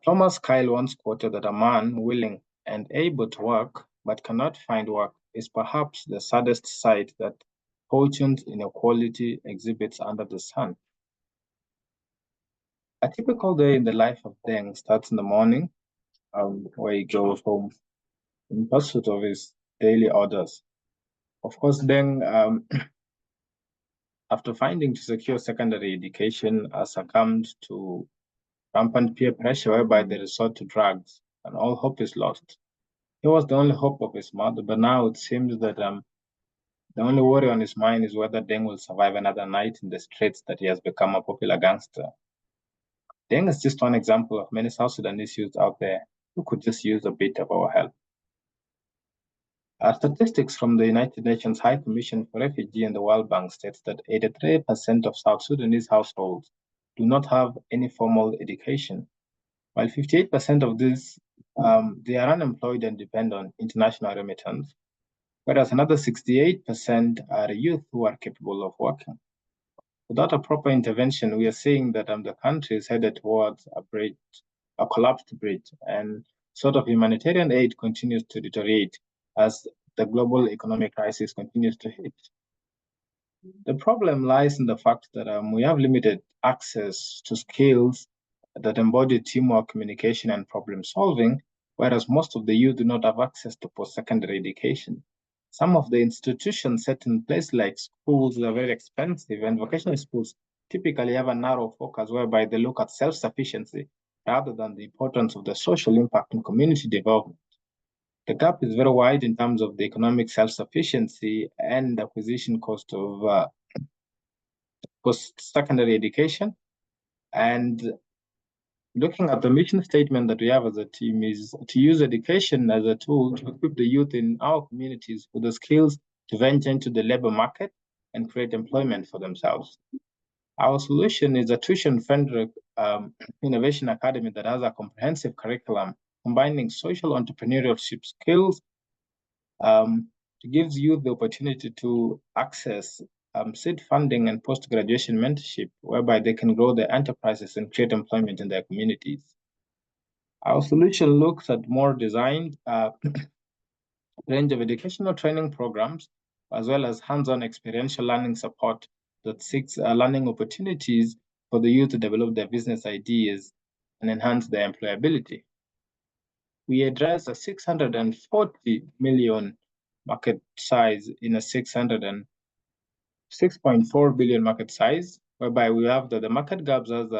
Thomas Kyle once quoted that a man willing and able to work but cannot find work is perhaps the saddest sight that fortune's inequality exhibits under the sun. A typical day in the life of Deng starts in the morning, where he goes home in pursuit of his daily orders. Of course, Deng, after finding to secure secondary education, succumbed to rampant peer pressure whereby they resort to drugs and all hope is lost. He was the only hope of his mother, but now it seems that the only worry on his mind is whether Deng will survive another night in the streets that he has become a popular gangster. Deng is just one example of many South Sudanese youth out there who could just use a bit of our help. Statistics from the United Nations High Commission for Refugee and the World Bank states that 83% of South Sudanese households do not have any formal education, while 58% of these they are unemployed and depend on international remittance, whereas another 68% are youth who are capable of working. Without a proper intervention, we are seeing that the country is headed towards a collapsed bridge, and sort of humanitarian aid continues to deteriorate as the global economic crisis continues to hit. The problem lies in the fact that we have limited access to skills that embody teamwork, communication, and problem solving, whereas most of the youth do not have access to post-secondary education. Some of the institutions set in place, like schools, are very expensive, and vocational schools typically have a narrow focus whereby they look at self-sufficiency rather than the importance of the social impact and community development. The gap is very wide in terms of the economic self-sufficiency and acquisition cost of post-secondary education. And looking at the mission statement that we have as a team is to use education as a tool to equip the youth in our communities with the skills to venture into the labor market and create employment for themselves. Our solution is a tuition-friendly innovation academy that has a comprehensive curriculum combining social entrepreneurship skills to give youth the opportunity to access seed funding and post-graduation mentorship, whereby they can grow their enterprises and create employment in their communities. Our solution looks at more designed range of educational training programs, as well as hands-on experiential learning support that seeks learning opportunities for the youth to develop their business ideas and enhance their employability. We address a 640 million market size in a 6.4 billion market size, whereby we have the market gaps as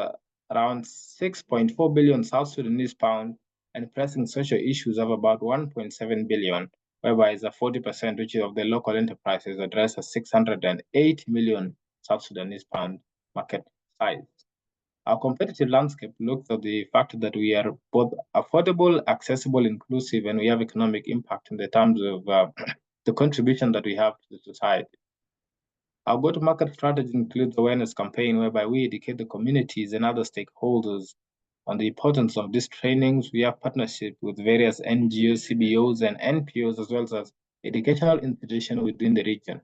around 6.4 billion South Sudanese pound and pressing social issues of about 1.7 billion, whereby it's a 40% which of the local enterprises address a 608 million South Sudanese pound market size. Our competitive landscape looks at the fact that we are both affordable, accessible, inclusive, and we have economic impact in the terms of the contribution that we have to the society. Our go-to-market strategy includes awareness campaign whereby we educate the communities and other stakeholders on the importance of these trainings. We have partnership with various NGOs, CBOs, and NPOs, as well as educational institutions within the region.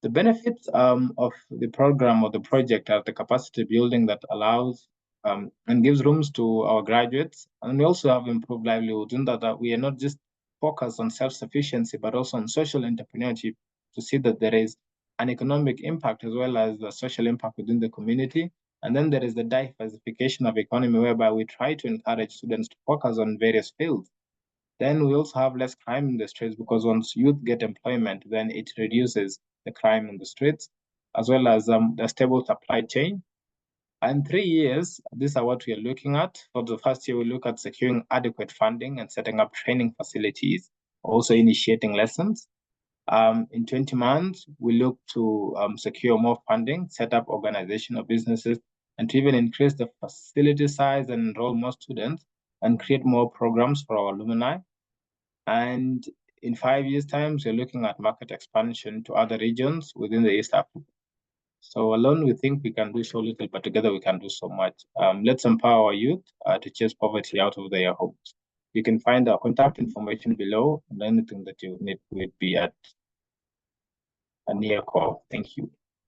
The benefits of the program or the project are the capacity building that allows and gives rooms to our graduates. And we also have improved livelihoods in that we are not just focused on self-sufficiency, but also on social entrepreneurship to see that there is an economic impact as well as the social impact within the community. And then there is the diversification of economy whereby we try to encourage students to focus on various fields. Then we also have less crime in the streets because once youth get employment, then it reduces the crime in the streets, as well as the stable supply chain. And 3 years, these are what we are looking at. For the first year, we look at securing adequate funding and setting up training facilities, also initiating lessons. In 20 months, we look to secure more funding, set up organizational businesses, and to even increase the facility size and enroll more students and create more programs for our alumni. And in 5 years' time, we're looking at market expansion to other regions within the East Africa. So alone, we think we can do so little, but together we can do so much. Let's empower our youth to chase poverty out of their homes. You can find our contact information below, and anything that you need would be at a near call. Thank you.